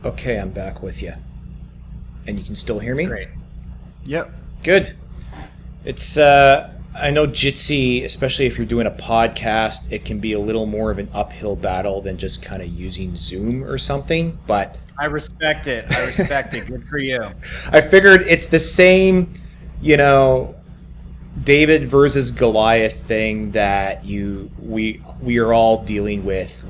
Okay, I'm back with you. And you can still hear me? Great. Yep. Good. It's, I know Jitsi, especially if you're doing a podcast, it can be a little more of an uphill battle than just kind of using Zoom or something, but I respect it. Good for you. I figured it's the same, you know, David versus Goliath thing that we are all dealing with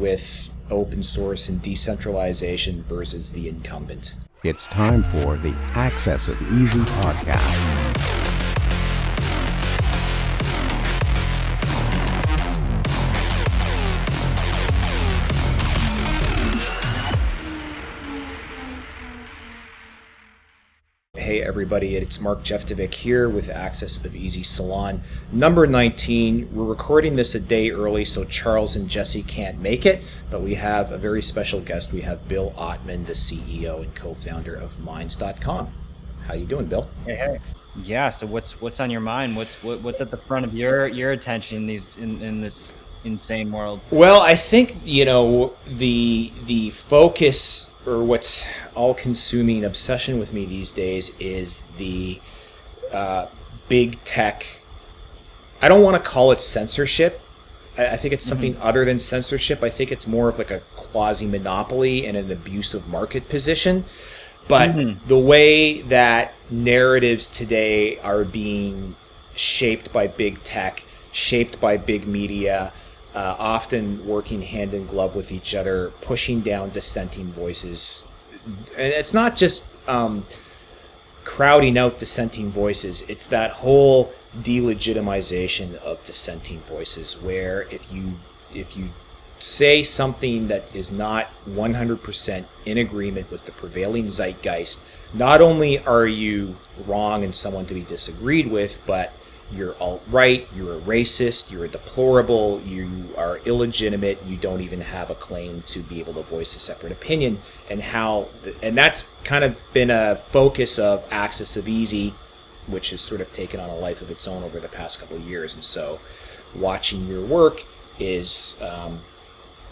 open source and decentralization versus the incumbent. It's time for the Access of Easy podcast. Hey everybody, it's Mark Jeftovic here with Axis of Easy Salon number 19. We're recording this a day early, so Charles and Jesse can't make it, but we have a very special guest. We have Bill Ottman, the CEO and co-founder of Mindscom. How you doing, Bill? Hey. Yeah. So what's on your mind? What's at the front of your attention in this insane world? Well, I think the focus, or what's all-consuming obsession with me these days, is the big tech. I don't want to call it censorship. I think it's something other than censorship. I think it's more of like a quasi-monopoly and an abusive market position. But the way that narratives today are being shaped by big tech, shaped by big media, often working hand in glove with each other, pushing down dissenting voices. And it's not just crowding out dissenting voices. It's that whole delegitimization of dissenting voices, where if you say something that is not 100% in agreement with the prevailing zeitgeist, not only are you wrong and someone to be disagreed with, but you're alt-right, you're a racist, you're a deplorable, you are illegitimate, you don't even have a claim to be able to voice a separate opinion. And that's kind of been a focus of AxisOfEasy, which has sort of taken on a life of its own over the past couple of years. And so watching your work is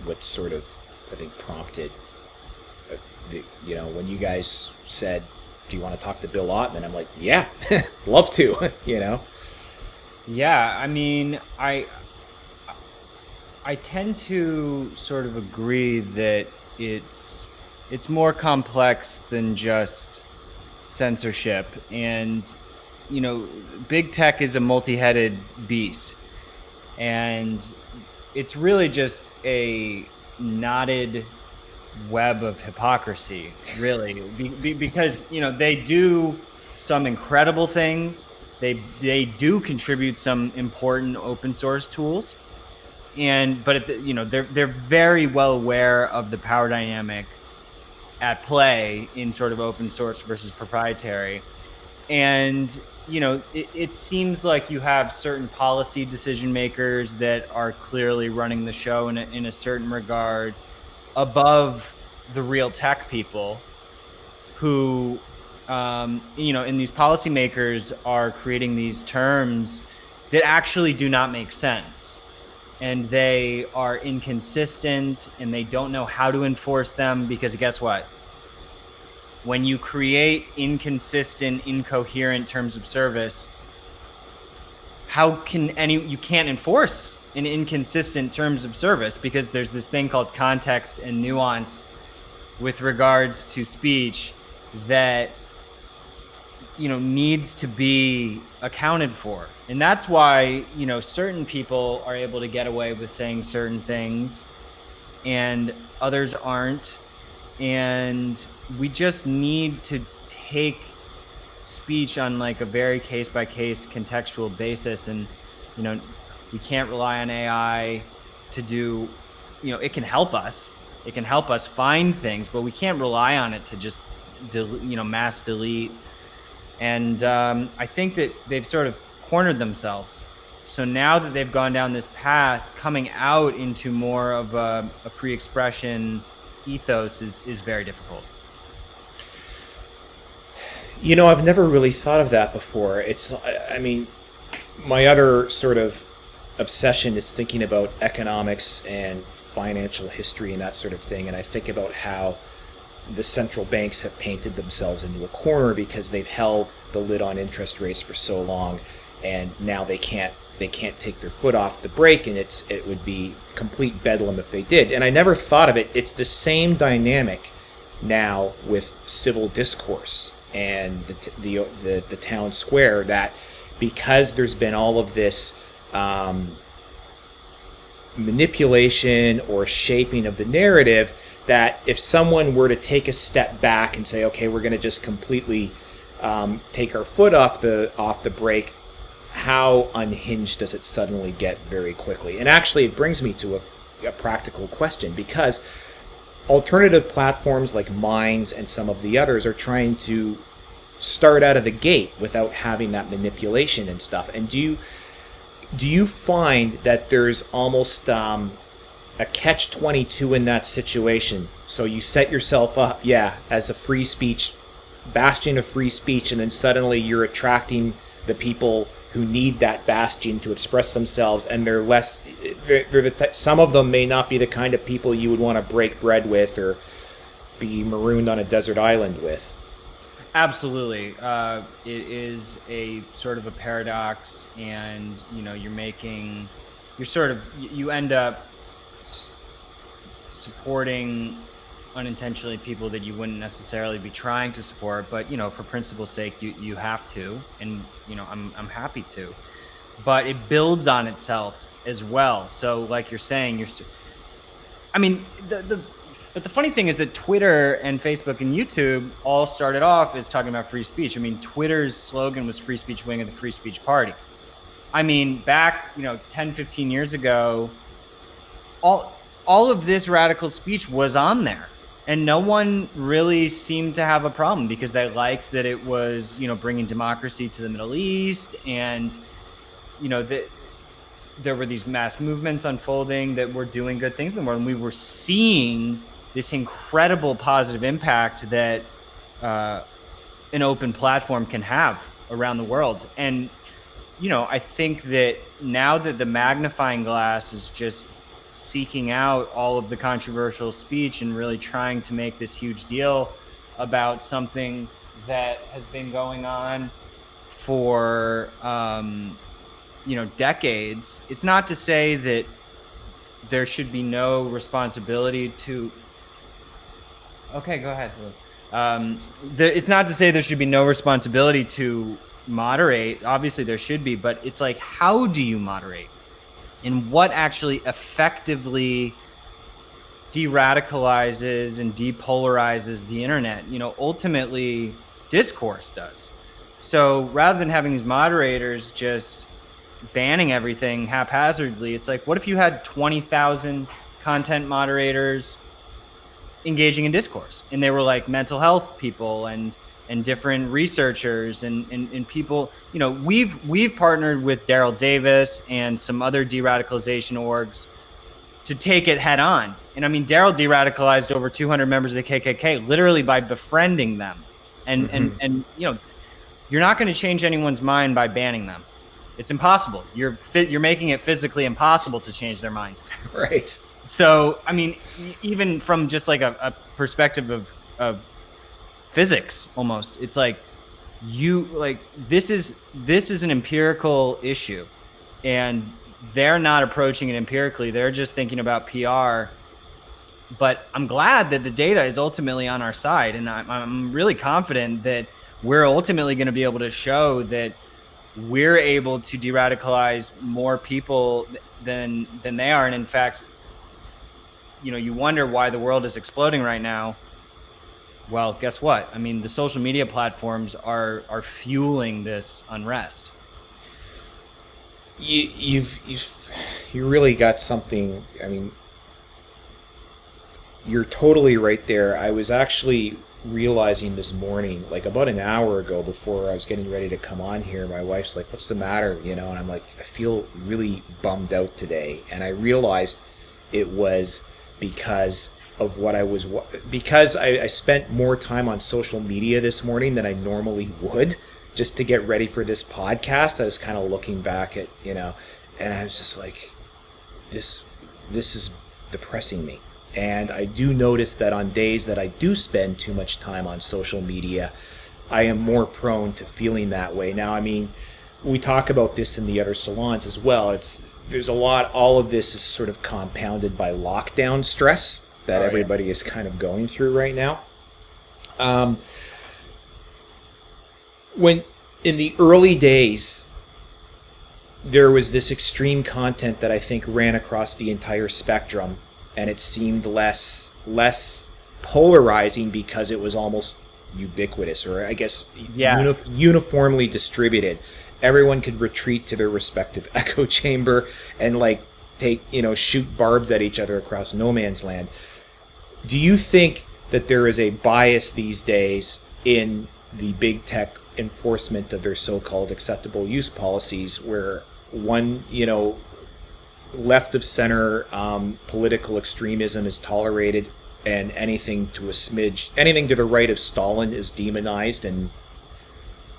what sort of, I think, prompted, when you guys said, do you want to talk to Bill Ottman? I'm like, yeah, love to, Yeah, I mean, I tend to sort of agree that it's more complex than just censorship, and big tech is a multi-headed beast, and it's really just a knotted web of hypocrisy, really, because they do some incredible things. They do contribute some important open source tools, but they're very well aware of the power dynamic at play in sort of open source versus proprietary, and it seems like you have certain policy decision makers that are clearly running the show in a certain regard above the real tech people who. And these policymakers are creating these terms that actually do not make sense, and they are inconsistent, and they don't know how to enforce them, because guess what? When you create inconsistent, incoherent terms of service, you can't enforce an inconsistent terms of service, because there's this thing called context and nuance with regards to speech that needs to be accounted for. And that's why, certain people are able to get away with saying certain things and others aren't. And we just need to take speech on like a very case by case contextual basis. And, we can't rely on AI to do, it can help us. It can help us find things, but we can't rely on it to just, mass delete. And I think that they've sort of cornered themselves. So now that they've gone down this path, coming out into more of a free expression ethos is very difficult. I've never really thought of that before. My other sort of obsession is thinking about economics and financial history and that sort of thing. And I think about how the central banks have painted themselves into a corner because they've held the lid on interest rates for so long, and now they can't take their foot off the brake, and it would be complete bedlam if they did. And I never thought of it. It's the same dynamic now with civil discourse and the town square, that because there's been all of this manipulation or shaping of the narrative, that if someone were to take a step back and say, okay, we're going to just completely take our foot off the brake, how unhinged does it suddenly get very quickly? And actually, it brings me to a practical question, because alternative platforms like Minds and some of the others are trying to start out of the gate without having that manipulation and stuff. And do you find that there's almost a catch-22 in that situation? So you set yourself up, as a free speech, bastion of free speech, and then suddenly you're attracting the people who need that bastion to express themselves, and some of them may not be the kind of people you would want to break bread with or be marooned on a desert island with. Absolutely. It is a sort of a paradox, and you end up supporting unintentionally people that you wouldn't necessarily be trying to support, but for principle's sake you have to, and I'm happy to, but it builds on itself as well. So like you're saying, but the funny thing is that Twitter and Facebook and YouTube all started off as talking about free speech. Twitter's slogan was free speech wing of the free speech party. Back 10, 15 years ago, all of this radical speech was on there. And no one really seemed to have a problem, because they liked that it was, bringing democracy to the Middle East, and, that there were these mass movements unfolding that were doing good things in the world. And we were seeing this incredible positive impact that an open platform can have around the world. And, I think that now that the magnifying glass is just seeking out all of the controversial speech and really trying to make this huge deal about something that has been going on for decades. It's not to say that there should be no responsibility to it's not to say there should be no responsibility to moderate. Obviously there should be, but it's like, how do you moderate? And what actually effectively de-radicalizes and depolarizes the internet? Ultimately, discourse does. So rather than having these moderators just banning everything haphazardly, it's like, what if you had 20,000 content moderators engaging in discourse? And they were like mental health people and different researchers and people. We've partnered with Daryl Davis and some other de-radicalization orgs to take it head on. And Daryl de-radicalized over 200 members of the KKK literally by befriending them. And you're not going to change anyone's mind by banning them. It's impossible. You're making it physically impossible to change their mind. Right. So even from just like a perspective of physics, almost, it's like this is an empirical issue, and they're not approaching it empirically. They're just thinking about PR. But I'm glad that the data is ultimately on our side, and I'm really confident that we're ultimately going to be able to show that we're able to de-radicalize more people than they are. And in fact, you wonder why the world is exploding right now. Well, guess what? The social media platforms are fueling this unrest. You really got something. You're totally right there. I was actually realizing this morning, like about an hour ago, before I was getting ready to come on here, my wife's like, "What's the matter?" And I'm like, "I feel really bummed out today." And I realized it was because of because I spent more time on social media this morning than I normally would, just to get ready for this podcast. I was kind of looking back at, and I was just like, this is depressing me. And I do notice that on days that I do spend too much time on social media, I am more prone to feeling that way. Now, I mean, we talk about this in the other salons as well. There's a lot, all of this is sort of compounded by lockdown stress that everybody is kind of going through right now. When in the early days, there was this extreme content that I think ran across the entire spectrum, and it seemed less polarizing because it was almost ubiquitous, or I guess uniformly distributed. Everyone could retreat to their respective echo chamber and shoot barbs at each other across no man's land. Do you think that there is a bias these days in the big tech enforcement of their so-called acceptable use policies, where one, left of center political extremism is tolerated, and anything to the right of Stalin is demonized? And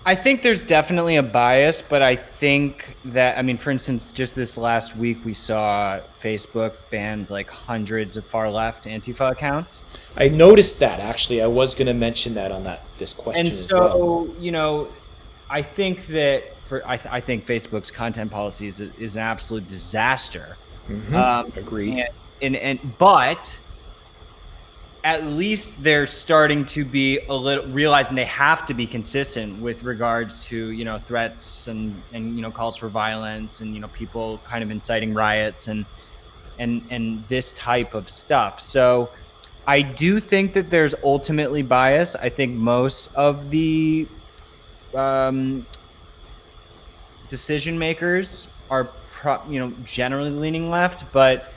I think there's definitely a bias, but I think that, I mean, for instance, just this last week, we saw Facebook banned like hundreds of far left Antifa accounts. I noticed that, actually. I was going to mention that on this question as well. And so, I think that I think Facebook's content policy is an absolute disaster. Mm-hmm. Agreed. But at least they're starting to be realizing they have to be consistent with regards to, threats and calls for violence and, people kind of inciting riots and this type of stuff. So I do think that there's ultimately bias. I think most of the decision makers are generally leaning left, but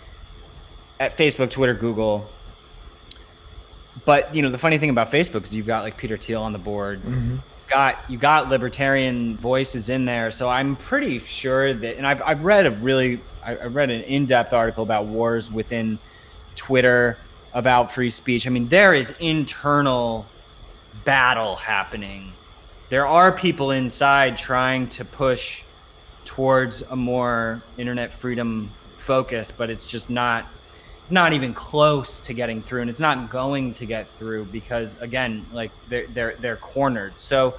at Facebook, Twitter, Google. But the funny thing about Facebook is you've got like Peter Thiel on the board. Mm-hmm. You got libertarian voices in there. So I'm pretty sure that, and I've read I read an in-depth article about wars within Twitter about free speech. I mean, there is internal battle happening. There are people inside trying to push towards a more internet freedom focus, but it's just not even close to getting through, and it's not going to get through because, again, like they're cornered. So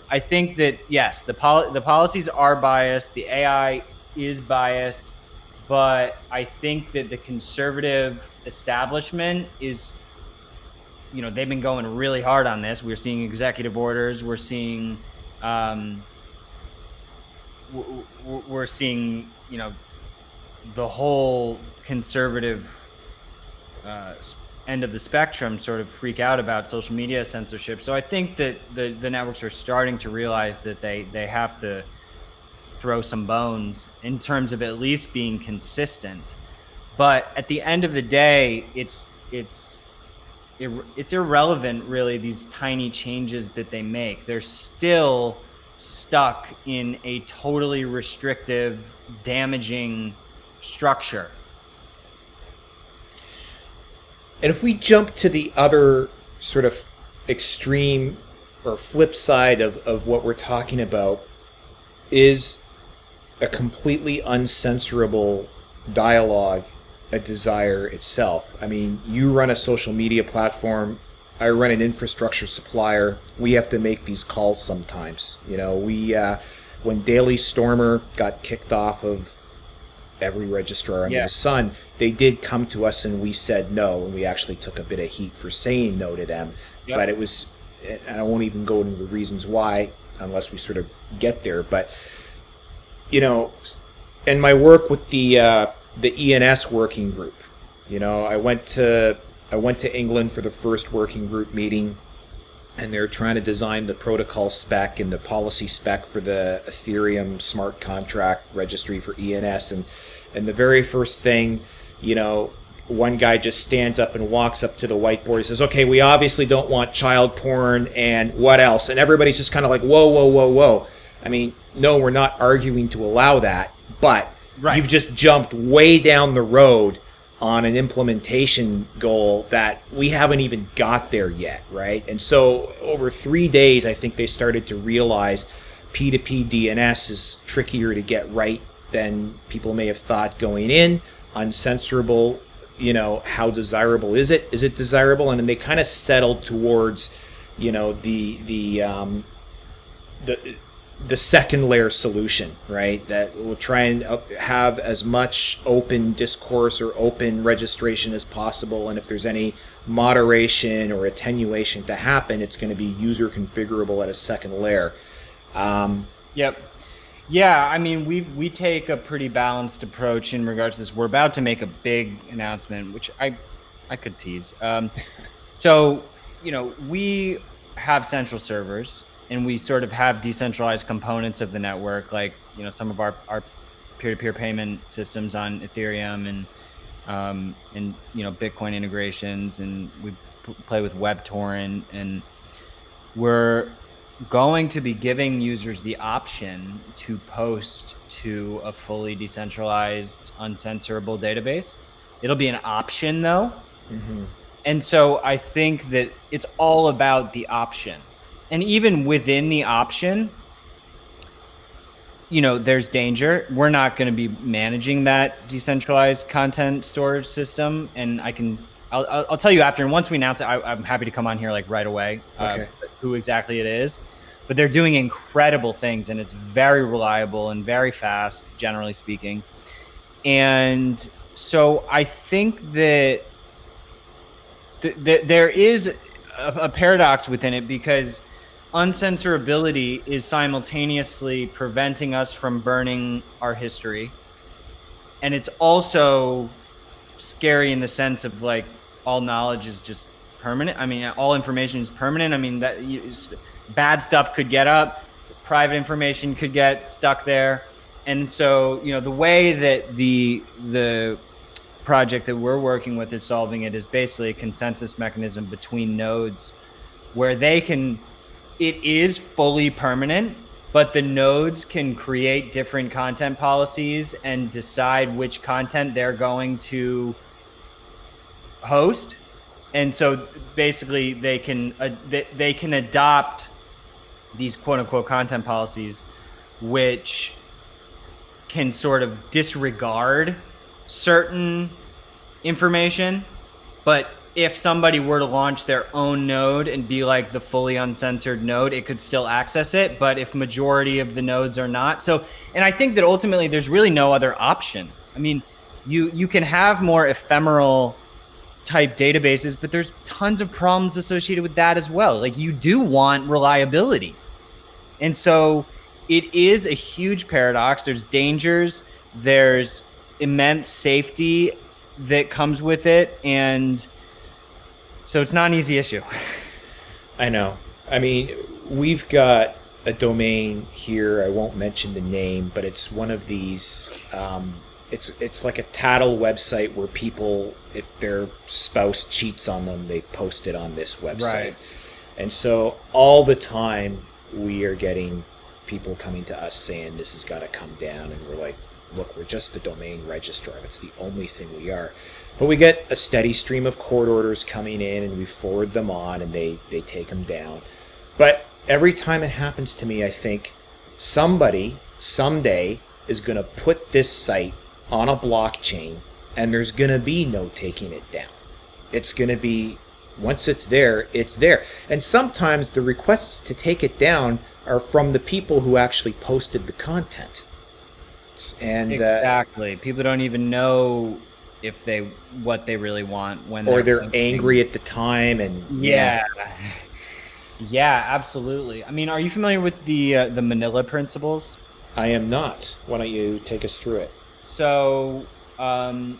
I think that yes, the policies are biased, the AI is biased, but I think that the conservative establishment is, they've been going really hard on this. We're seeing executive orders. We're seeing, the whole conservative end of the spectrum sort of freak out about social media censorship. So I think that the networks are starting to realize that they have to throw some bones in terms of at least being consistent. But at the end of the day, it's irrelevant, really, these tiny changes that they make. They're still stuck in a totally restrictive, damaging structure. And if we jump to the other sort of extreme or flip side of what we're talking about, is a completely uncensorable dialogue a desire itself? I mean, you run a social media platform, I run an infrastructure supplier. We have to make these calls sometimes. When Daily Stormer got kicked off of every registrar under the sun, they did come to us and we said no, and we actually took a bit of heat for saying no to them. Yep. But it was, and I won't even go into the reasons why unless we sort of get there. But in my work with the ENS working group, I went to England for the first working group meeting, and they're trying to design the protocol spec and the policy spec for the Ethereum smart contract registry for ENS. And the very first thing, one guy just stands up and walks up to the whiteboard. He says, okay, we obviously don't want child porn, and what else? And everybody's just kind of like, whoa, whoa, whoa, whoa. I mean, no, we're not arguing to allow that, but you've just jumped way down the road on an implementation goal that we haven't even got there yet, right? And so over 3 days, I think they started to realize P2P DNS is trickier to get right than people may have thought going in. Uncensorable how desirable is it? Is it desirable? And then they kind of settled towards, the second layer solution, right? That will try and have as much open discourse or open registration as possible. And if there's any moderation or attenuation to happen, it's going to be user configurable at a second layer. Yep. Yeah, I mean, we take a pretty balanced approach in regards to this. We're about to make a big announcement, which I could tease. So, we have central servers, and we sort of have decentralized components of the network, like some of our peer-to-peer payment systems on Ethereum and Bitcoin integrations, and we play with WebTorrent, and we're going to be giving users the option to post to a fully decentralized, uncensorable database. It'll be an option, though. Mm-hmm. And so I think that it's all about the option. And even within the option, there's danger. We're not going to be managing that decentralized content storage system. And I'll tell you after. And once we announce it, I'm happy to come on here right away. Okay. Who exactly it is. But they're doing incredible things, and it's very reliable and very fast, generally speaking. And so I think that there is a paradox within it, because uncensorability is simultaneously preventing us from burning our history. And it's also scary in the sense of all knowledge is just permanent. I mean, all information is permanent. I mean, bad stuff could get up, private information could get stuck there. And so, the way that the project that we're working with is solving it is basically a consensus mechanism between nodes where it is fully permanent, but the nodes can create different content policies and decide which content they're going to host. And so basically they can adopt these quote unquote content policies, which can sort of disregard certain information. But if somebody were to launch their own node and be the fully uncensored node, it could still access it. But if majority of the nodes are not. And I think that ultimately there's really no other option. I mean, you can have more ephemeral type databases, but there's tons of problems associated with that as well. You do want reliability. And so it is a huge paradox. There's dangers, there's immense safety that comes with it. And so it's not an easy issue. I know. I mean, we've got a domain here. I won't mention the name, but it's one of these, it's like a tattle website where people, if their spouse cheats on them, they post it on this website. Right. And so all the time we are getting people coming to us saying this has got to come down, and we're like, look, we're just the domain registrar. It's the only thing we are. But we get a steady stream of court orders coming in, and we forward them on, and they take them down. But every time it happens to me, I think somebody someday is going to put this site on a blockchain, and there's going to be no taking it down. It's going to be, once it's there, it's there. And sometimes the requests to take it down are from the people who actually posted the content. And exactly. People don't even know what they really want when they're angry at the time. And yeah, absolutely. I mean, are you familiar with the Manila Principles? I am not. Why don't you take us through it? So the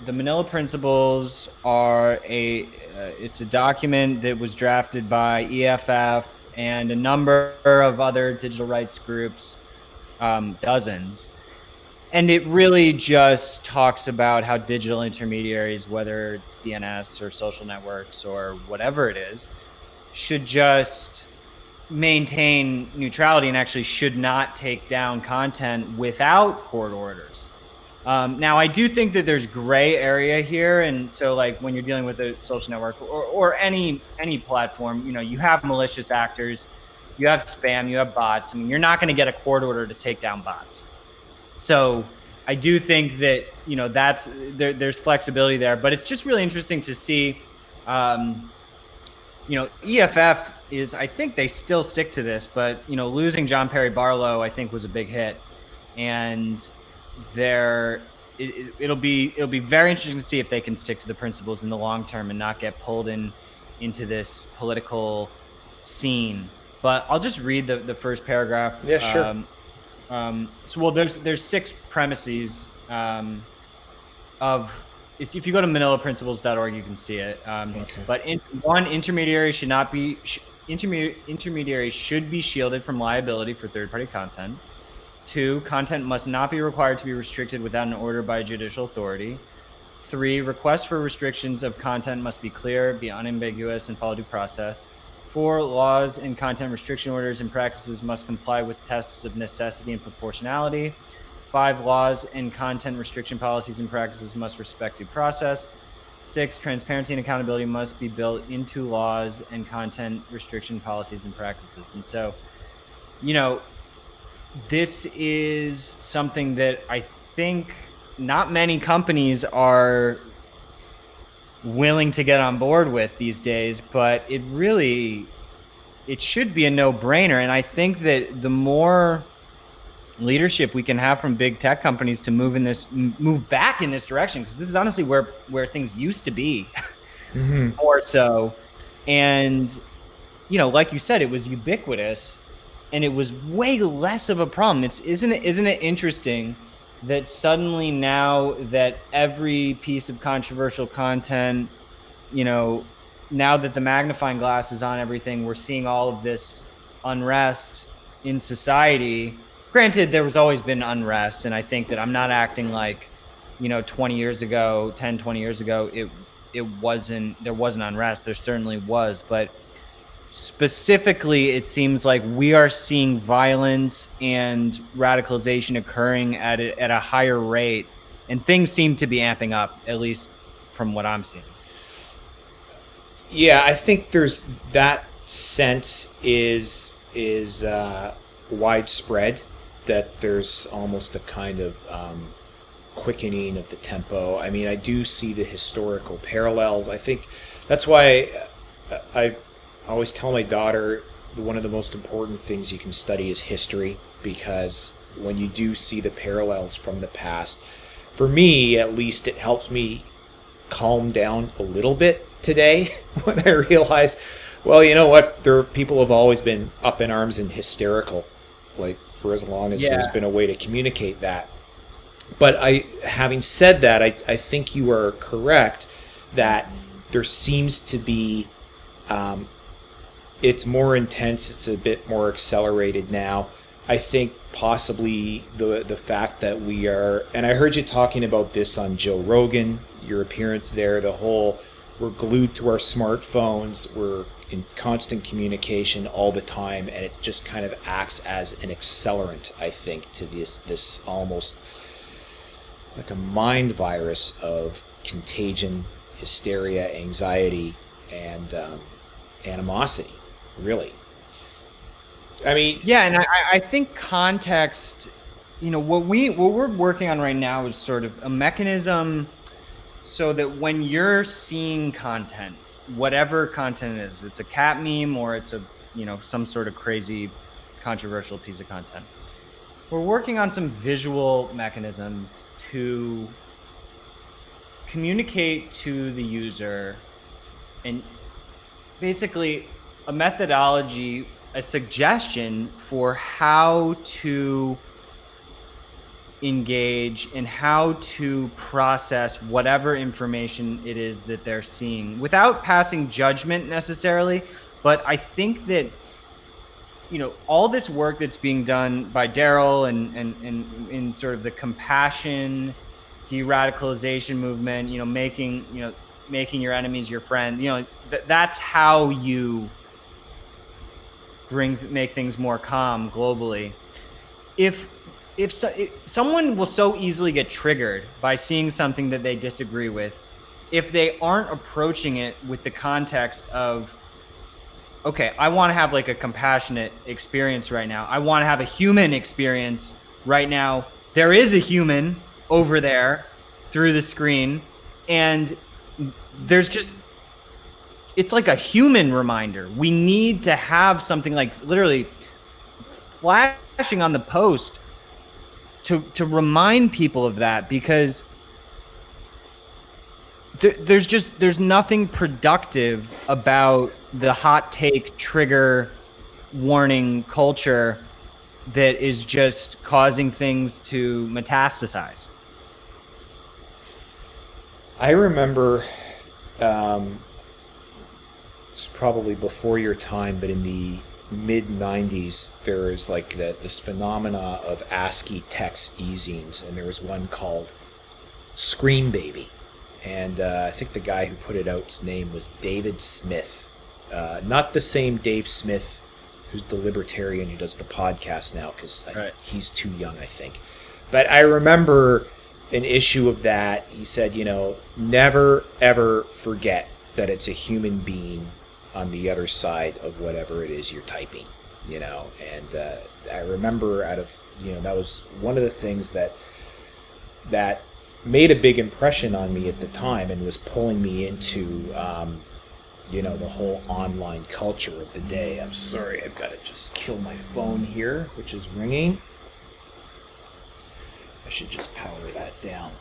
Manila Principles are it's a document that was drafted by EFF and a number of other digital rights groups, dozens. And it really just talks about how digital intermediaries, whether it's DNS or social networks or whatever it is, should just maintain neutrality and actually should not take down content without court orders. Now, I do think that there's gray area here. And so when you're dealing with a social network or any platform, you have malicious actors, you have spam, you have bots. I mean, you're not going to get a court order to take down bots. So I do think that that's there's flexibility there, but it's just really interesting to see. EFF is, I think they still stick to this, but losing John Perry Barlow, I think, was a big hit, and it'll be very interesting to see if they can stick to the principles in the long term and not get pulled into this political scene. But I'll just read the first paragraph. Yeah, sure. There's 6 premises of. If you go to ManilaPrinciples.org, you can see it. Okay. But intermediaries should be shielded from liability for third-party content. 2, content must not be required to be restricted without an order by a judicial authority. 3, requests for restrictions of content must be clear, be unambiguous, and follow due process. 4, laws and content restriction orders and practices must comply with tests of necessity and proportionality. 5, laws and content restriction policies and practices must respect due process. 6, transparency and accountability must be built into laws and content restriction policies and practices. And so, this is something that I think not many companies are willing to get on board with these days, but it should be a no-brainer. And I think that the more leadership we can have from big tech companies to move back in this direction, because this is honestly where things used to be. Mm-hmm. More so. And like you said, it was ubiquitous and it was way less of a problem. Isn't it interesting that suddenly now that every piece of controversial content, now that the magnifying glass is on everything, we're seeing all of this unrest in society. Granted, there was always been unrest, and I think that I'm not acting like, 20 years ago, there wasn't unrest. There certainly was, but specifically, it seems like we are seeing violence and radicalization occurring at a higher rate, and things seem to be amping up, at least from what I'm seeing. Yeah, I think there's that sense is widespread, that there's almost a kind of quickening of the tempo. I mean, I do see the historical parallels. I think that's why I always tell my daughter one of the most important things you can study is history, because when you do see the parallels from the past, for me at least, it helps me calm down a little bit today when I realize, well, you know what, people have always been up in arms and hysterical, like for as long as there's been a way to communicate that. But having said that, I think you are correct that there seems to be, it's more intense, it's a bit more accelerated now. I think possibly the fact that we are, and I heard you talking about this on Joe Rogan, your appearance there, we're glued to our smartphones, we're in constant communication all the time, and it just kind of acts as an accelerant, I think, to this almost like a mind virus of contagion, hysteria, anxiety, and animosity, really. I mean, yeah, and I think context, what we're working on right now is sort of a mechanism so that when you're seeing content, whatever content it is, it's a cat meme or it's some sort of crazy controversial piece of content, we're working on some visual mechanisms to communicate to the user, and basically a methodology, a suggestion for how to engage and how to process whatever information it is that they're seeing without passing judgment necessarily. But I think that all this work that's being done by Daryl and in sort of the compassion de-radicalization movement, making your enemies your friend, that's how you make things more calm globally. If someone will so easily get triggered by seeing something that they disagree with, if they aren't approaching it with the context of, okay, I want to have like a compassionate experience right now. I want to have a human experience right now. There is a human over there, through the screen, and there's just, it's like a human reminder. We need to have something like literally flashing on the post to remind people of that, because there's nothing productive about the hot take trigger warning culture that is just causing things to metastasize. I remember, it's probably before your time, but in the mid 90s, there was like this phenomena of ASCII text e-zines, and there was one called Screambaby. And I think the guy who put it out's name was David Smith. Not the same Dave Smith who's the libertarian who does the podcast now, because he's too young, I think. But I remember an issue of that. He said, never, ever forget that it's a human being on the other side of whatever it is you're typing, And I remember that was one of the things that made a big impression on me at the time and was pulling me into, the whole online culture of the day. I'm sorry, I've got to just kill my phone here, which is ringing. I should just power that down.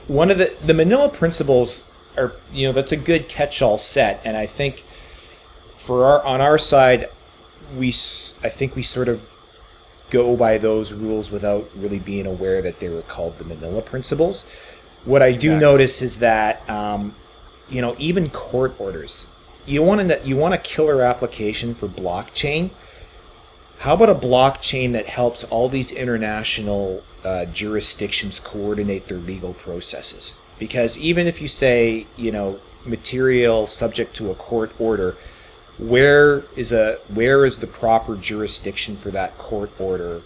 One of the Manila Principles are, that's a good catch-all set, and I think on our side, I think we sort of go by those rules without really being aware that they were called the Manila Principles. What I do notice is that, even court orders, you want a killer application for blockchain. How about a blockchain that helps all these international jurisdictions coordinate their legal processes? Because even if you say, material subject to a court order, where is the proper jurisdiction for that court order,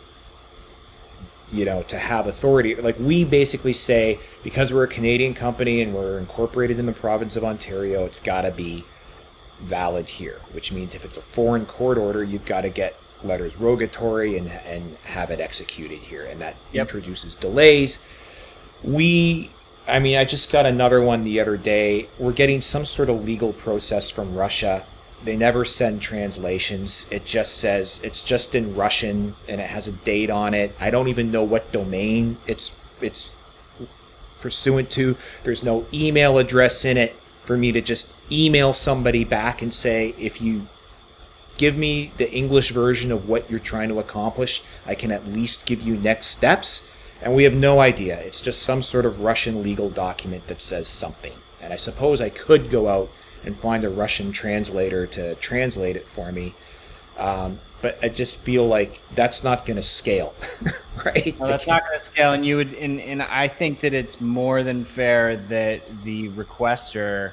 to have authority? Like, we basically say, because we're a Canadian company and we're incorporated in the province of Ontario, it's got to be valid here, which means if it's a foreign court order, you've got to get letters rogatory and have it executed here, and that introduces delays. I just got another one the other day. We're getting some sort of legal process from Russia. They never send translations. It just says it's just in Russian and it has a date on it. I don't even know what domain it's pursuant to. There's no email address in it for me to just email somebody back and say, if you give me the English version of what you're trying to accomplish, I can at least give you next steps. And we have no idea. It's just some sort of Russian legal document that says something. And I suppose I could go out and find a Russian translator to translate it for me. But I just feel like that's not going to scale, right? No, that's not going to scale. And and I think that it's more than fair that the requester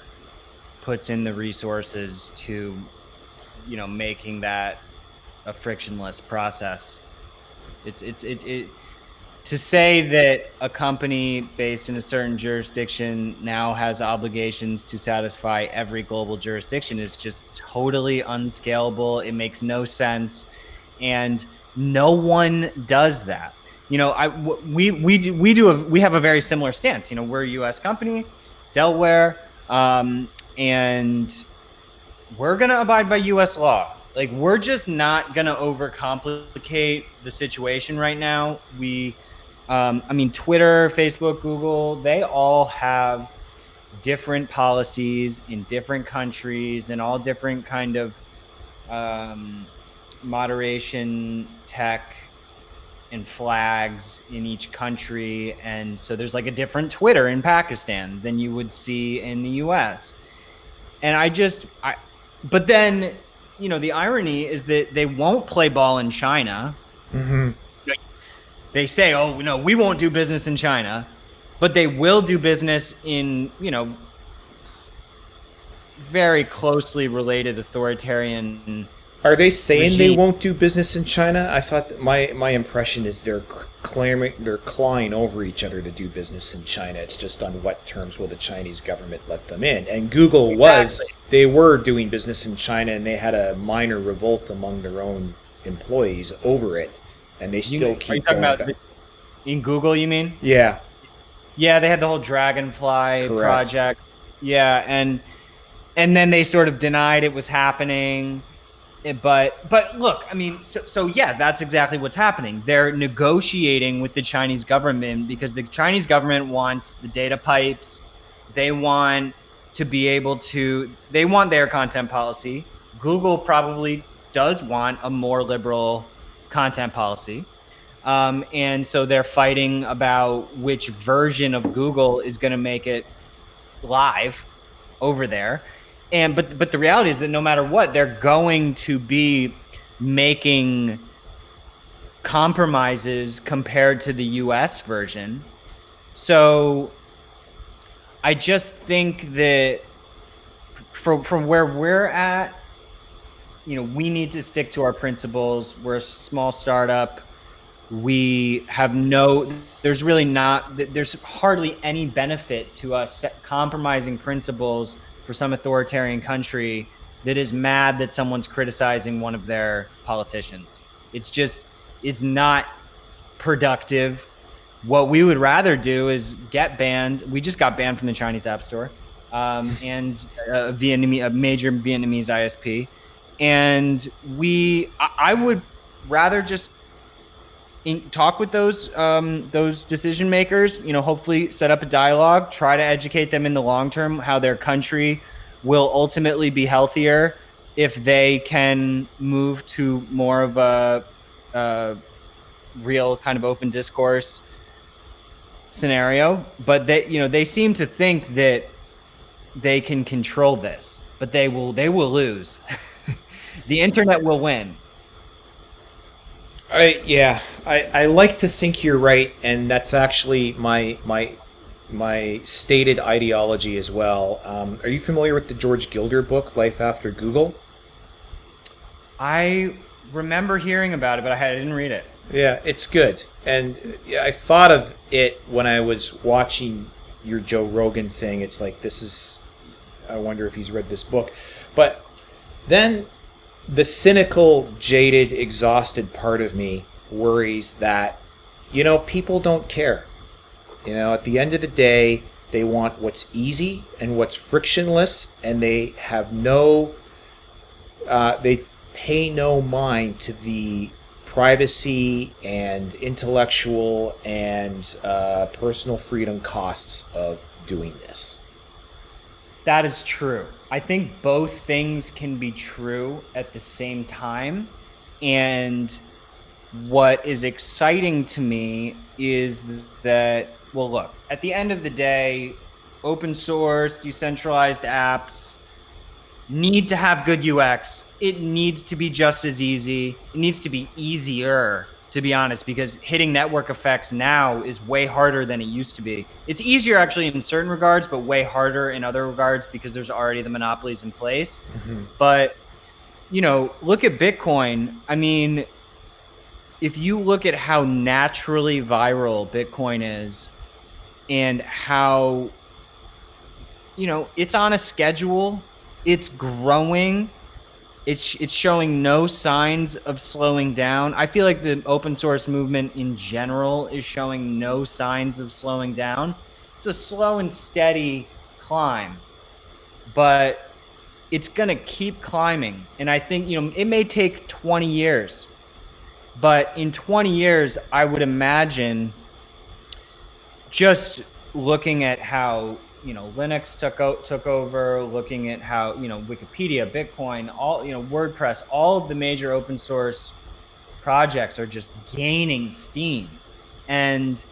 puts in the resources to, making that a frictionless process. It to say that a company based in a certain jurisdiction now has obligations to satisfy every global jurisdiction is just totally unscalable. It makes no sense, and no one does that. We have a very similar stance. We're a U.S. company, Delaware, and we're gonna abide by U.S. law. Like, we're just not gonna overcomplicate the situation right now. Twitter, Facebook, Google, they all have different policies in different countries and all different kind of moderation tech and flags in each country. And so there's like a different Twitter in Pakistan than you would see in the US. And but then, the irony is that they won't play ball in China. Mm-hmm. They say, oh, no, we won't do business in China, but they will do business in, very closely related authoritarian. Are they saying regime. They won't do business in China? I thought that my impression is they're clawing over each other to do business in China. It's just on what terms will the Chinese government let them in. And Google they were doing business in China, and they had a minor revolt among their own employees over it. and they still Are you keep talking going about back. in Google, you mean? Yeah, Yeah, they had the whole Dragonfly correct. project. Yeah, and then they sort of denied it was happening. But look, I mean, so yeah, that's exactly what's happening. They're negotiating with the Chinese government because the Chinese government wants the data pipes. They want to be able to. They want their content policy. Google probably does want a more liberal content policy. And so they're fighting about which version of Google is going to make it live over there. And but the reality is that no matter what, they're going to be making compromises compared to the US version. So I just think that from where we're at, we need to stick to our principles. We're a small startup. We have there's really not, there's hardly any benefit to us compromising principles for some authoritarian country that is mad that someone's criticizing one of their politicians. It's not productive. What we would rather do is get banned. We just got banned from the Chinese App Store, and a major Vietnamese ISP. And I would rather just talk with those decision makers, hopefully set up a dialogue, try to educate them in the long term how their country will ultimately be healthier if they can move to more of a real kind of open discourse scenario. But they seem to think that they can control this, but they will lose. The internet will win. I like to think you're right, and that's actually my stated ideology as well. Are you familiar with the George Gilder book, Life After Google? I remember hearing about it, but I didn't read it. Yeah, it's good. And I thought of it when I was watching your Joe Rogan thing. It's like, I wonder if he's read this book. But then the cynical, jaded, exhausted part of me worries that, people don't care. At the end of the day, they want what's easy and what's frictionless, and they have they pay no mind to the privacy and intellectual and personal freedom costs of doing this. That is true. I think both things can be true at the same time. And what is exciting to me is that, well, look, at the end of the day, open source, decentralized apps need to have good UX. It needs to be just as easy. It needs to be easier, to be honest, because hitting network effects now is way harder than it used to be. It's easier actually in certain regards, but way harder in other regards because there's already the monopolies in place. Mm-hmm. But, look at Bitcoin. I mean, if you look at how naturally viral Bitcoin is and how, it's on a schedule, it's growing. It's showing no signs of slowing down. I feel like the open source movement in general is showing no signs of slowing down. It's a slow and steady climb, but it's going to keep climbing. And I think, it may take 20 years, but in 20 years, I would imagine, just looking at how Linux took over, looking at how Wikipedia, Bitcoin, all WordPress, all of the major open source projects are just gaining steam, and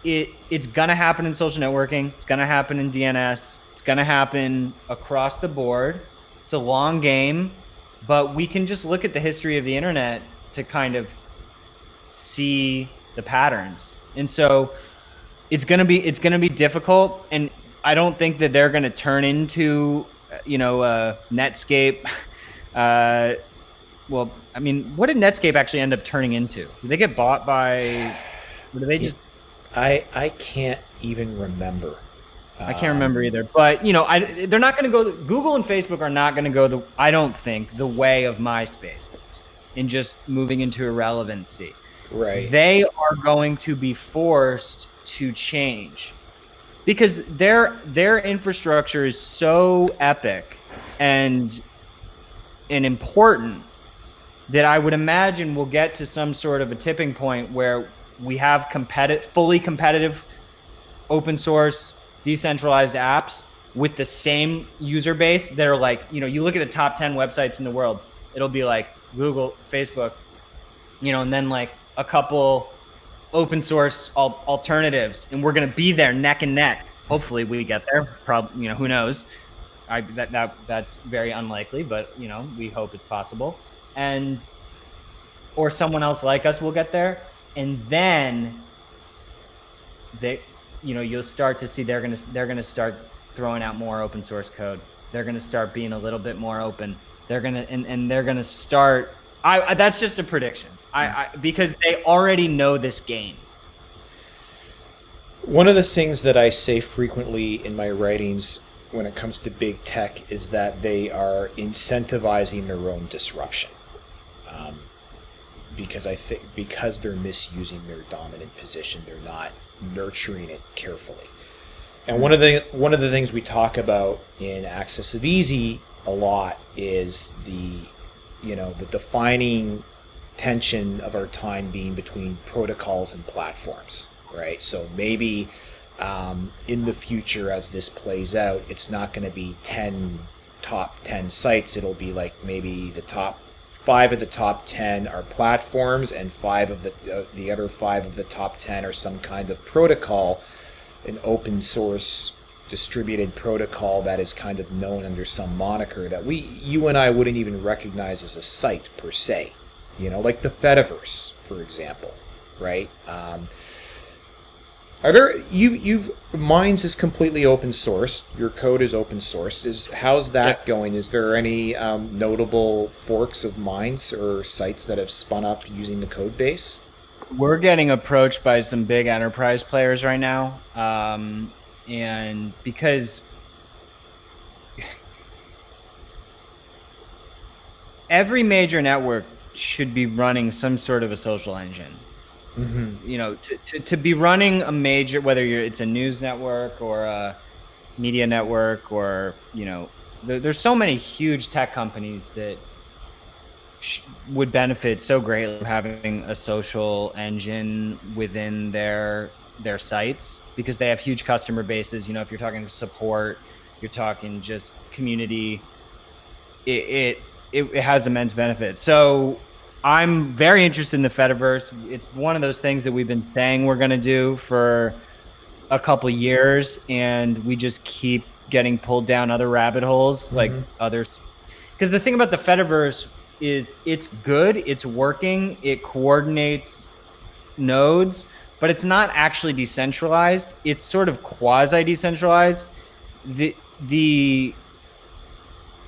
it's gonna happen in social networking. It's gonna happen in DNS. It's gonna happen across the board. It's a long game, but we can just look at the history of the internet to kind of see the patterns, and so. It's gonna be difficult, and I don't think that they're gonna turn into, Netscape. Well, I mean, what did Netscape actually end up turning into? Did they get bought by? Or did they just? I can't even remember. I can't remember either. But they're not gonna go. Google and Facebook are not gonna go I don't think, the way of MySpace. and just moving into irrelevancy. Right. They are going to be forced to change because their infrastructure is so epic and important that I would imagine we'll get to some sort of a tipping point where we have fully competitive open source decentralized apps with the same user base that are like, you look at the top 10 websites in the world, it'll be like Google, Facebook, and then like a couple open source alternatives, and we're going to be there neck and neck. Hopefully we get there. Probably, who knows? That's very unlikely, but we hope it's possible. Or someone else like us will get there, and then you'll start to see they're gonna start throwing out more open source code. They're gonna start being a little bit more open. They're gonna start. That's just a prediction. Because they already know this game. One of the things that I say frequently in my writings when it comes to big tech is that they are incentivizing their own disruption. Because they're misusing their dominant position, they're not nurturing it carefully. And one of the things we talk about in AxisOfEasy a lot is the defining tension of our time being between protocols and platforms, right? So maybe in the future, as this plays out, it's not going to be top 10 sites. It'll be like maybe the top 5 of the top 10 are platforms, and 5 of the other 5 of the top 10 are some kind of protocol, an open source distributed protocol that is kind of known under some moniker that you and I wouldn't even recognize as a site per se. Like the Fetiverse, for example, right? Are there Minds is completely open sourced. Your code is open sourced. How's that going? Is there any notable forks of Minds or sites that have spun up using the code base? We're getting approached by some big enterprise players right now, and because every major network should be running some sort of a social engine. Mm-hmm. To be running a major, whether it's a news network or a media network, or there's so many huge tech companies that would benefit so greatly from having a social engine within their sites, because they have huge customer bases. If you're talking support, you're talking just community, it has immense benefit. So I'm very interested in the Fetiverse. It's one of those things that we've been saying we're going to do for a couple of years, and we just keep getting pulled down other rabbit holes, like others. Because the thing about the Fetiverse is it's good, it's working, it coordinates nodes, but it's not actually decentralized. It's sort of quasi-decentralized. The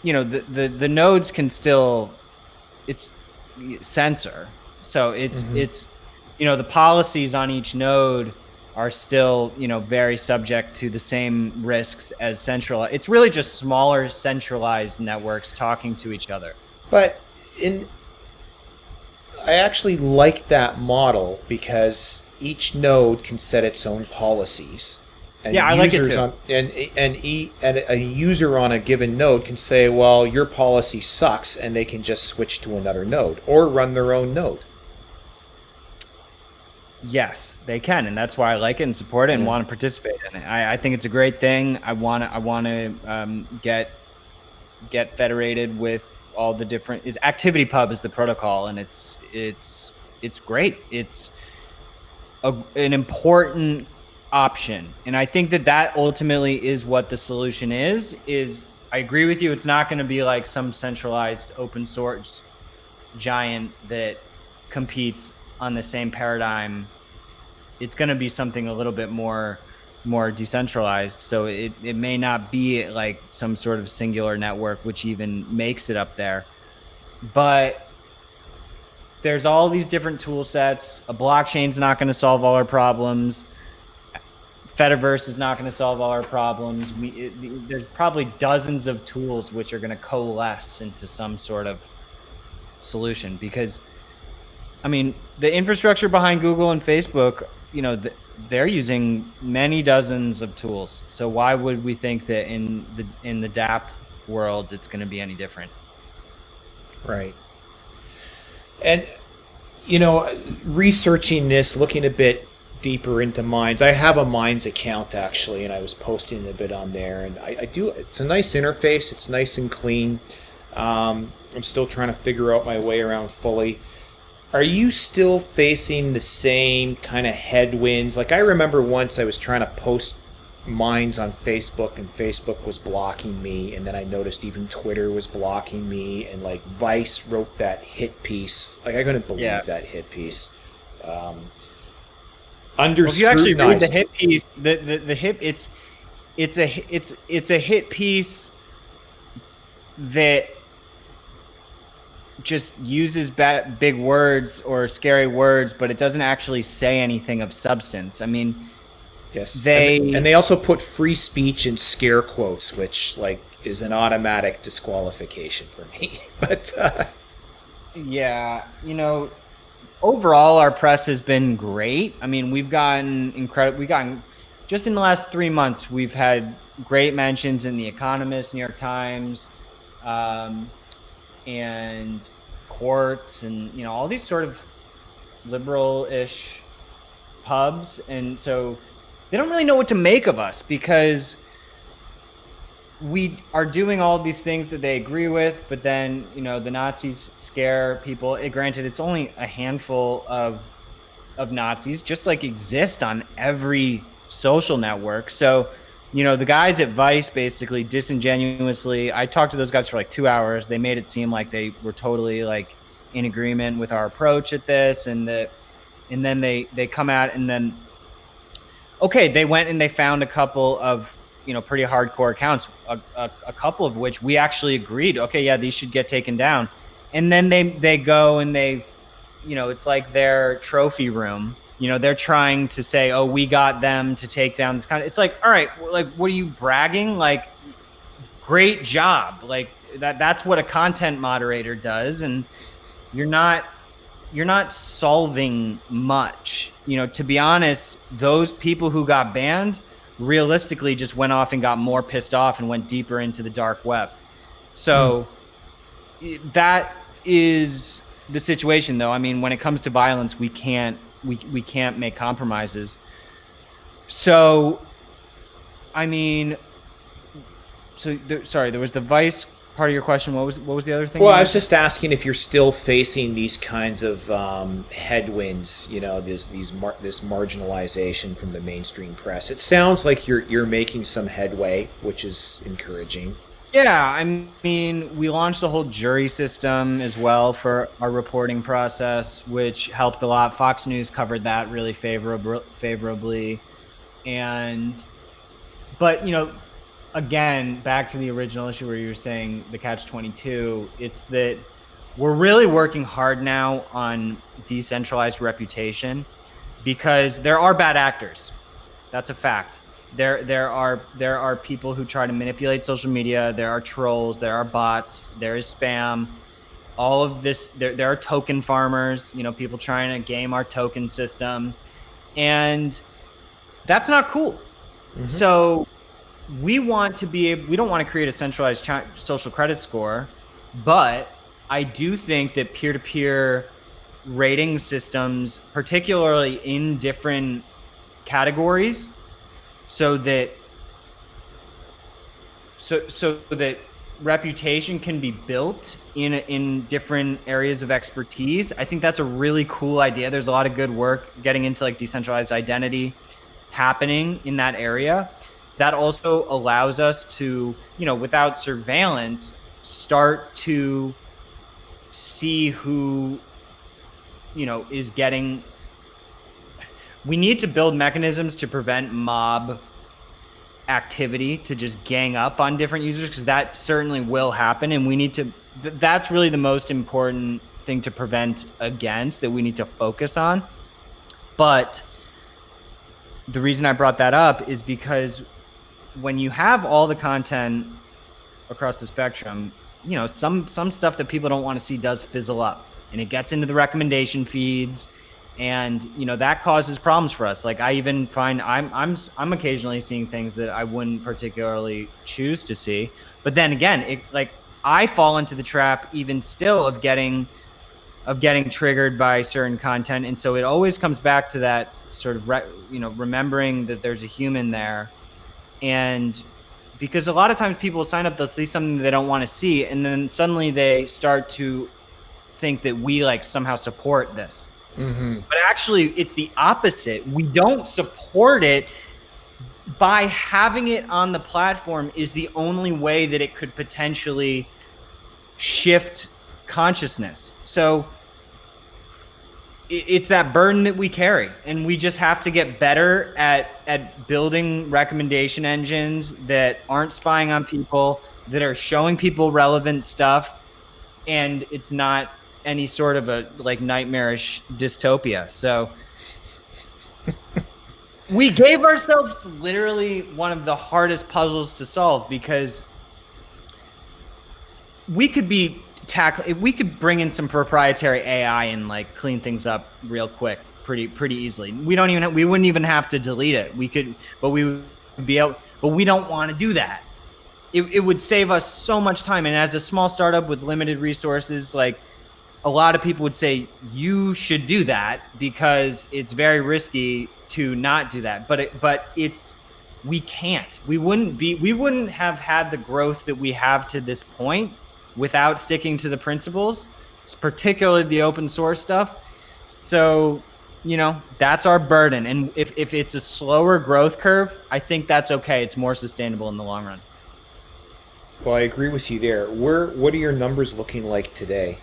nodes can still censor. So it's the policies on each node are still very subject to the same risks as central. It's really just smaller centralized networks talking to each other. But I actually like that model because each node can set its own policies. And I like it too. And a user on a given node can say, well, your policy sucks, and they can just switch to another node or run their own node. Yes, they can, and that's why I like it and support it and want to participate in it. I think it's a great thing. I want to get federated with all the different. ActivityPub is the protocol, and it's great. It's an important option, and I think that ultimately is what the solution is. I agree with you. It's not going to be like some centralized open source giant that competes on the same paradigm. It's going to be something a little bit more decentralized. So it may not be like some sort of singular network, which even makes it up there. But there's all these different tool sets. A blockchain's not going to solve all our problems. Fetiverse is not going to solve all our problems. There's probably dozens of tools which are going to coalesce into some sort of solution, because I mean, the infrastructure behind Google and Facebook, they're using many dozens of tools. So why would we think that in the DApp world it's going to be any different? Right. And researching this, looking a bit deeper into Minds. I have a Minds account actually, and I was posting a bit on there, and I do. It's a nice interface. It's nice and clean. I'm still trying to figure out my way around fully. Are you still facing the same kind of headwinds? Like, I remember once I was trying to post Minds on Facebook, and Facebook was blocking me, and then I noticed even Twitter was blocking me, and like Vice wrote that hit piece. Like, I couldn't believe that hit piece. Under if you actually read the hit piece, the hit it's a hit piece that just uses big words or scary words, but it doesn't actually say anything of substance. I mean, yes, and they also put free speech in scare quotes, which like is an automatic disqualification for me. But yeah, overall our press has been great. I mean, we've gotten just in the last 3 months, we've had great mentions in The Economist, New York Times, and Quartz, and all these sort of liberal-ish pubs, and so they don't really know what to make of us, because we are doing all these things that they agree with, but then the Nazis scare people. Granted, it's only a handful of Nazis just like exist on every social network. So the guys at Vice basically disingenuously, I talked to those guys for like 2 hours. They made it seem like they were totally like in agreement with our approach at this, and then they come out, and then they went and they found a couple of pretty hardcore accounts, a couple of which we actually agreed, these should get taken down. And then they go and they, it's like their trophy room. They're trying to say, oh, we got them to take down this it's like, all right, like, what are you bragging? Like, great job. Like that's what a content moderator does. And you're not solving much. To be honest, those people who got banned realistically just went off and got more pissed off and went deeper into the dark web. So that is the situation, though. I mean, when it comes to violence, we can't make compromises. So, I mean, there was the Vice part of your question. What was the other thing? Well, I was just asking if you're still facing these kinds of headwinds. This marginalization from the mainstream press. It sounds like you're making some headway, which is encouraging. Yeah, I mean, we launched the whole jury system as well for our reporting process, which helped a lot. Fox News covered that really favorably, but again, back to the original issue where you were saying the catch-22, it's that we're really working hard now on decentralized reputation, because there are bad actors. That's a fact. There are people who try to manipulate social media. There are trolls. There are bots. There is spam. All of this. There are token farmers. People trying to game our token system, and that's not cool. Mm-hmm. So we don't want to create a centralized social credit score, but I do think that peer-to-peer rating systems, particularly in different categories, so that reputation can be built in different areas of expertise. I think that's a really cool idea. There's a lot of good work getting into like decentralized identity happening in that area. That also allows us to, without surveillance, start to see who, is getting. We need to build mechanisms to prevent mob activity to just gang up on different users, because that certainly will happen. And we need to, that's really the most important thing to prevent against, that we need to focus on. But the reason I brought that up is because when you have all the content across the spectrum, some stuff that people don't want to see does fizzle up, and it gets into the recommendation feeds, and that causes problems for us. Like, I even find I'm occasionally seeing things that I wouldn't particularly choose to see, but then again, I fall into the trap even still of getting triggered by certain content, and so it always comes back to that sort of remembering that there's a human there. And because a lot of times people sign up, they'll see something they don't want to see, and then suddenly they start to think that we like somehow support this. Mm-hmm. But actually, it's the opposite. We don't support it. By having it on the platform is the only way that it could potentially shift consciousness. So it's that burden that we carry, and we just have to get better at building recommendation engines that aren't spying on people, that are showing people relevant stuff, and it's not any sort of a like nightmarish dystopia. So we gave ourselves literally one of the hardest puzzles to solve, because we could be if we could bring in some proprietary AI and like clean things up real quick, pretty easily. We wouldn't even have to delete it. We could, but we would be able, but we don't want to do that. It would save us so much time. And as a small startup with limited resources, like, a lot of people would say you should do that because it's very risky to not do that. But we can't. We wouldn't have had the growth that we have to this point without sticking to the principles, particularly the open source stuff. So, that's our burden. And if it's a slower growth curve, I think that's okay. It's more sustainable in the long run. Well, I agree with you there. What are your numbers looking like today?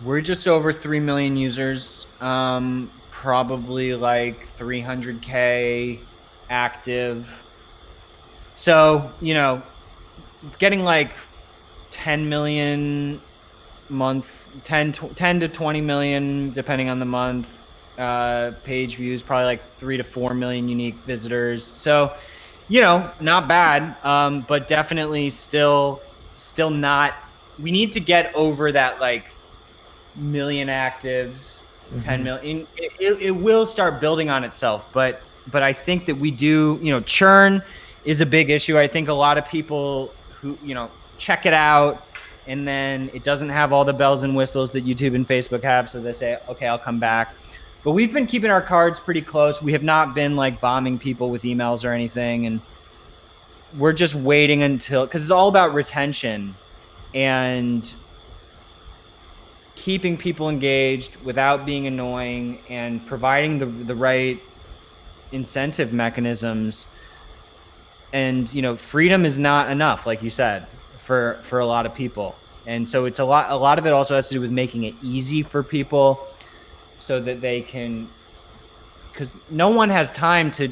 We're just over 3 million users, probably like 300K active. So, getting like 10 million month, 10 to 20 million, depending on the month, page views, probably like 3 to 4 million unique visitors. So, not bad, but definitely still not, we need to get over that like million actives, 10 million. It will start building on itself, but I think that we do, churn is a big issue. I think a lot of people who, check it out and then it doesn't have all the bells and whistles that YouTube and Facebook have, so they say, okay, I'll come back. But we've been keeping our cards pretty close. We have not been like bombing people with emails or anything, and we're just waiting until, because it's all about retention and keeping people engaged without being annoying and providing the right incentive mechanisms. And freedom is not enough, like you said, for a lot of people. And so it's a lot of it also has to do with making it easy for people so that they can, because no one has time to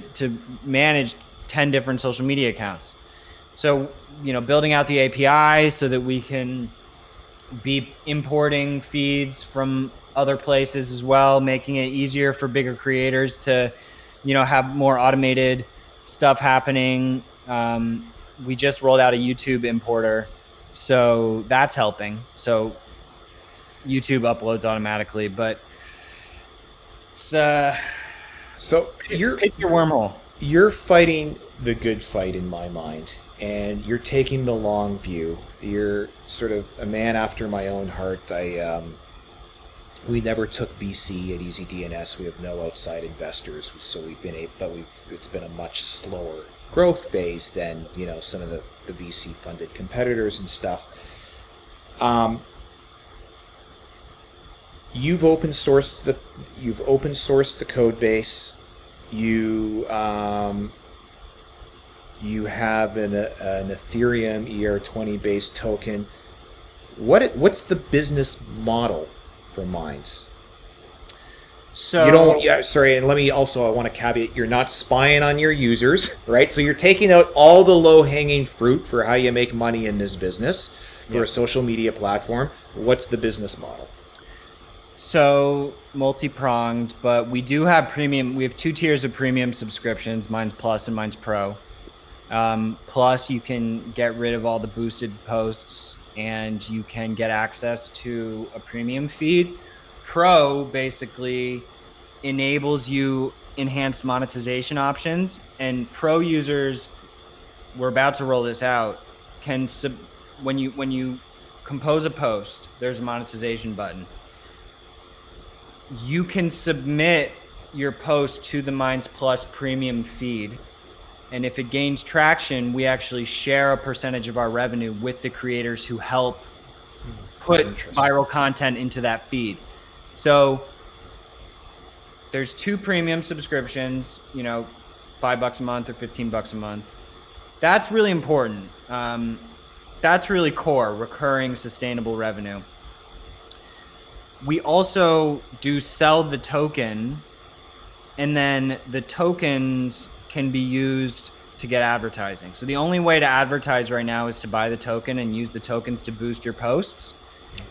manage 10 different social media accounts. So building out the APIs so that we can be importing feeds from other places as well, making it easier for bigger creators to, have more automated stuff happening. We just rolled out a YouTube importer, so that's helping. So YouTube uploads automatically, but it's so pick your wormhole. You're fighting the good fight in my mind, and you're taking the long view. You're sort of a man after my own heart. We never took VC at EasyDNS. We have no outside investors, so it's been a much slower growth phase than some of the VC funded competitors and stuff. You've open sourced the code base. You have an Ethereum ER20 based token. What's the business model for Minds? So you don't. Yeah, sorry. And I want to caveat: you're not spying on your users, right? So you're taking out all the low-hanging fruit for how you make money in this business for a social media platform. What's the business model? So multi-pronged, but we do have premium. We have 2 tiers of premium subscriptions: Minds Plus and Minds Pro. Plus, you can get rid of all the boosted posts, and you can get access to a premium feed. Pro basically enables you enhanced monetization options, and pro users, we're about to roll this out, can when you compose a post, there's a monetization button. You can submit your post to the Minds Plus premium feed, and if it gains traction, we actually share a percentage of our revenue with the creators who help put viral content into that feed. So there's 2 premium subscriptions, $5 a month or $15 a month. That's really important. That's really core, recurring, sustainable revenue. We also do sell the token, and then the tokens can be used to get advertising. So the only way to advertise right now is to buy the token and use the tokens to boost your posts.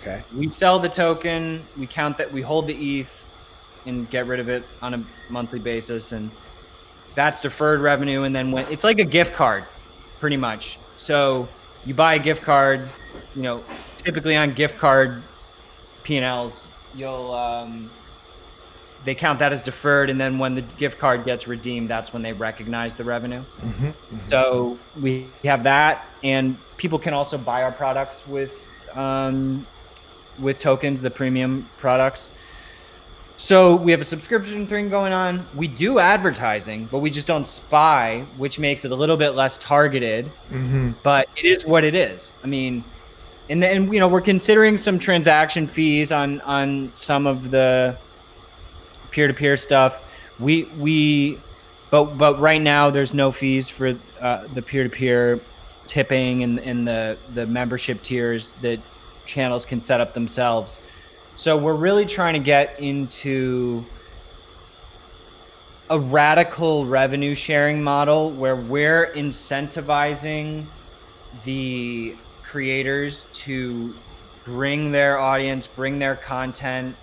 Okay. We sell the token, we count that, we hold the ETH and get rid of it on a monthly basis, and that's deferred revenue. And then when it's like a gift card, pretty much. So you buy a gift card, typically on gift card P&Ls, they count that as deferred, and then when the gift card gets redeemed, that's when they recognize the revenue. Mm-hmm, mm-hmm. So we have that, and people can also buy our products with tokens, the premium products. So we have a subscription thing going on. We do advertising, but we just don't spy, which makes it a little bit less targeted. Mm-hmm. But it is what it is. I mean, and then we're considering some transaction fees on some of the peer-to-peer stuff. But right now there's no fees for the peer-to-peer tipping and the membership tiers that channels can set up themselves. So we're really trying to get into a radical revenue sharing model where we're incentivizing the creators to bring their audience, bring their content,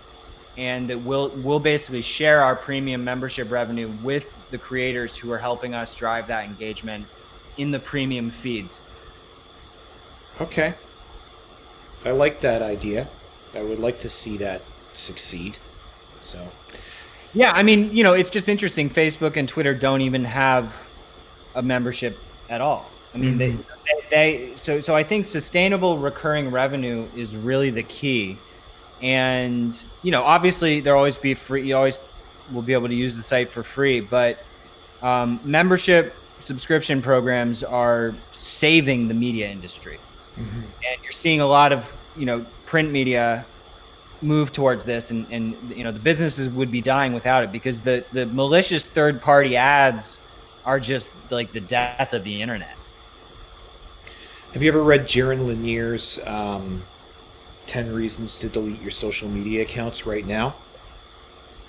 and that we'll basically share our premium membership revenue with the creators who are helping us drive that engagement in the premium feeds. Okay. I like that idea. I would like to see that succeed. So, yeah, I mean, it's just interesting. Facebook and Twitter don't even have a membership at all. I mean, mm-hmm. So I think sustainable recurring revenue is really the key. And, obviously there'll always be free. You always will be able to use the site for free, but membership subscription programs are saving the media industry. Mm-hmm. And you're seeing a lot of, print media move towards this, and the businesses would be dying without it, because the malicious third-party ads are just like the death of the internet. Have you ever read Jaron Lanier's 10 Reasons to Delete Your Social Media Accounts Right Now?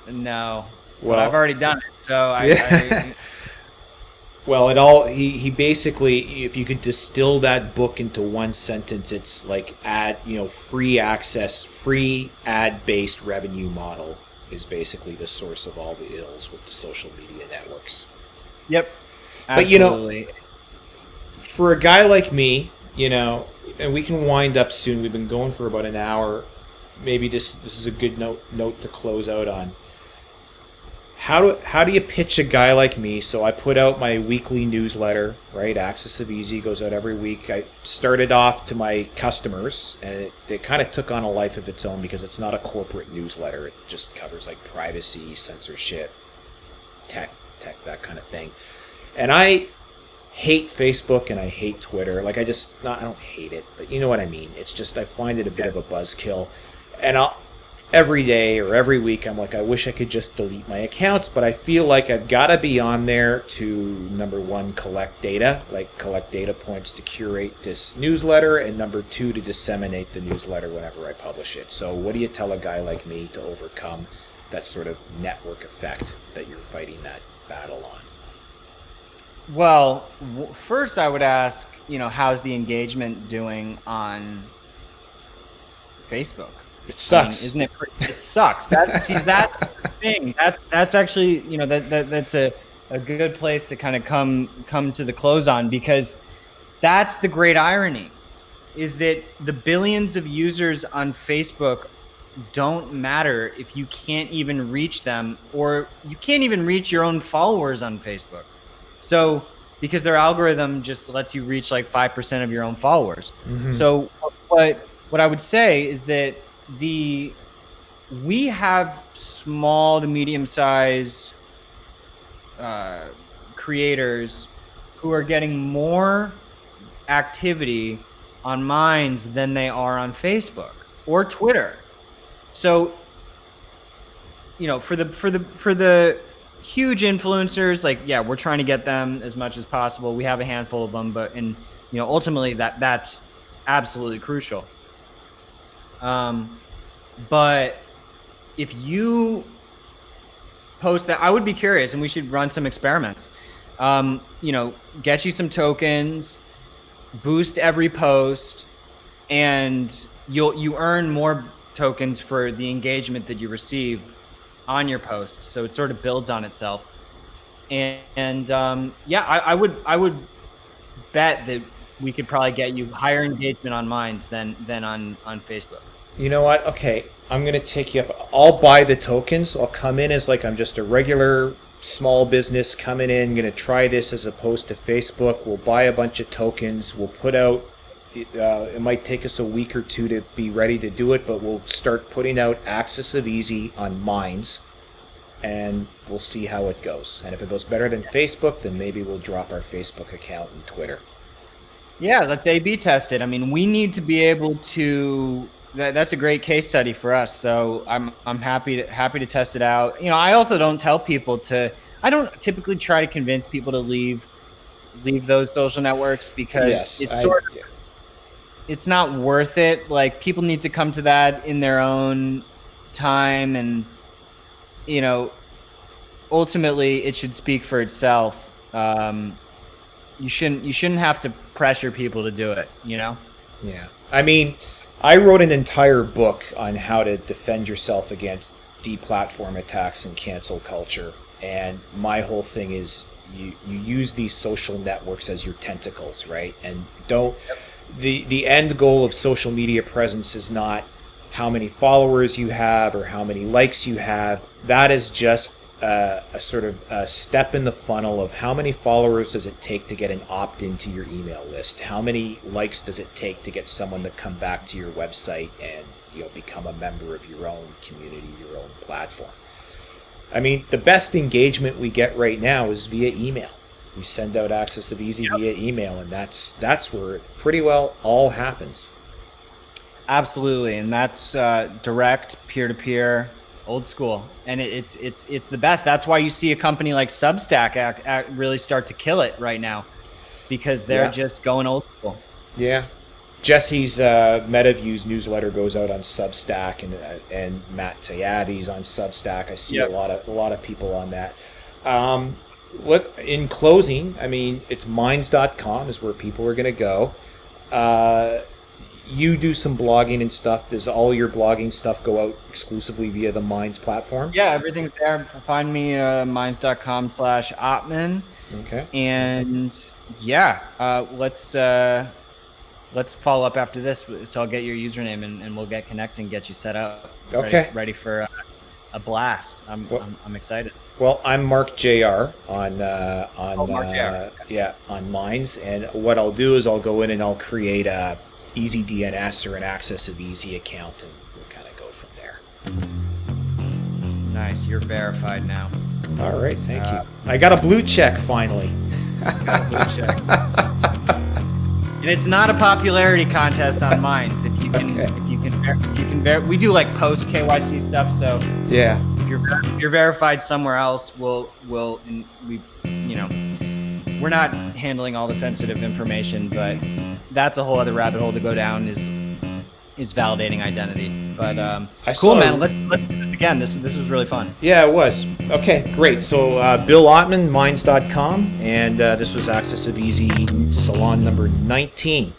No. Well, I've already done it, so Well, he basically, if you could distill that book into one sentence, it's like free access, free ad-based revenue model is basically the source of all the ills with the social media networks. Yep. Absolutely. But for a guy like me, and we can wind up soon. We've been going for about an hour. Maybe this is a good note to close out on. How do you pitch a guy like me? So I put out my weekly newsletter, right? AxisOfEasy goes out every week. I started off to my customers, and it kind of took on a life of its own because it's not a corporate newsletter. It just covers like privacy, censorship, tech, that kind of thing. And I hate Facebook and I hate Twitter. Like I don't hate it, but you know what I mean. It's just I find it a bit of a buzzkill, and every day or every week I'm like, I wish I could just delete my accounts, but I feel like I've got to be on there to, number one, collect data points to curate this newsletter, and number two, to disseminate the newsletter whenever I publish it. So what do you tell a guy like me to overcome that sort of network effect that you're fighting that battle on? Well, first I would ask, how's the engagement doing on Facebook? It sucks. Isn't it? It sucks. That's the thing. That's actually, that's a good place to kind of come to the close on, because that's the great irony, is that the billions of users on Facebook don't matter if you can't even reach them, or you can't even reach your own followers on Facebook. So because their algorithm just lets you reach like 5% of your own followers. So what I would say is that we have small to medium size creators who are getting more activity on Minds than they are on Facebook or Twitter. So, you know, for the huge influencers, like, yeah, we're trying to get them as much as possible. We have a handful of them, but ultimately that's absolutely crucial. But if you post that, I would be curious, and we should run some experiments. Get you some tokens, boost every post, and you earn more tokens for the engagement that you receive on your post. So it sort of builds on itself. I would bet that we could probably get you higher engagement on Minds than on Facebook. You know what? Okay, I'm going to take you up. I'll buy the tokens. I'll come in as like I'm just a regular small business coming in, going to try this as opposed to Facebook. We'll buy a bunch of tokens. We'll put out, it might take us a week or two to be ready to do it, but we'll start putting out AxisOfEasy on Minds, and we'll see how it goes. And if it goes better than Facebook, then maybe we'll drop our Facebook account and Twitter. Yeah, let's A/B test it. I mean, we need to be able to. That's a great case study for us. So I'm happy to test it out. You know, I also don't tell people to. I don't typically try to convince people to leave those social networks, because it's not worth it. Like, people need to come to that in their own time, and ultimately it should speak for itself. You shouldn't have to pressure people to do it. Yeah. I mean, I wrote an entire book on how to defend yourself against deplatform attacks and cancel culture. And my whole thing is you use these social networks as your tentacles, right? And the end goal of social media presence is not how many followers you have or how many likes you have. That is just a sort of a step in the funnel of how many followers does it take to get an opt-in to your email list? How many likes does it take to get someone to come back to your website and become a member of your own community, your own platform? I mean, the best engagement we get right now is via email. We send out AxisOfEasy via email, and that's where it pretty well all happens. Absolutely, and that's direct, peer-to-peer, old school, and it's the best. That's why you see a company like Substack really start to kill it right now, because they're just going old school. Yeah. Jesse's MetaViews newsletter goes out on Substack, and Matt Tayabi's on Substack. I see a lot of people on that. In closing, I mean, it's Minds.com is where people are going to go. You do some blogging and stuff. Does all your blogging stuff go out exclusively via the Minds platform? Yeah, everything's there. Find me minds.com/Ottman. Okay. And let's follow up after this. So I'll get your username and we'll get connected and get you set up. Okay. Ready for a blast. I'm excited. Well, I'm Mark JR on Minds, and what I'll do is I'll go in and I'll create a Easy DNS or an AxisOfEasy account, and we'll kind of go from there. Nice, you're verified now. All right, thank you. I got a blue check finally. Got a blue check. And it's not a popularity contest on Minds. If you can, we do like post KYC stuff. So yeah, if you're verified somewhere else, we're not handling all the sensitive information, but that's a whole other rabbit hole to go down. Is validating identity. But cool, man. Let's do this again. This was really fun. Yeah, it was. Okay, great. So Bill Ottman, Minds.com, and this was AxisOfEasy Salon number 19.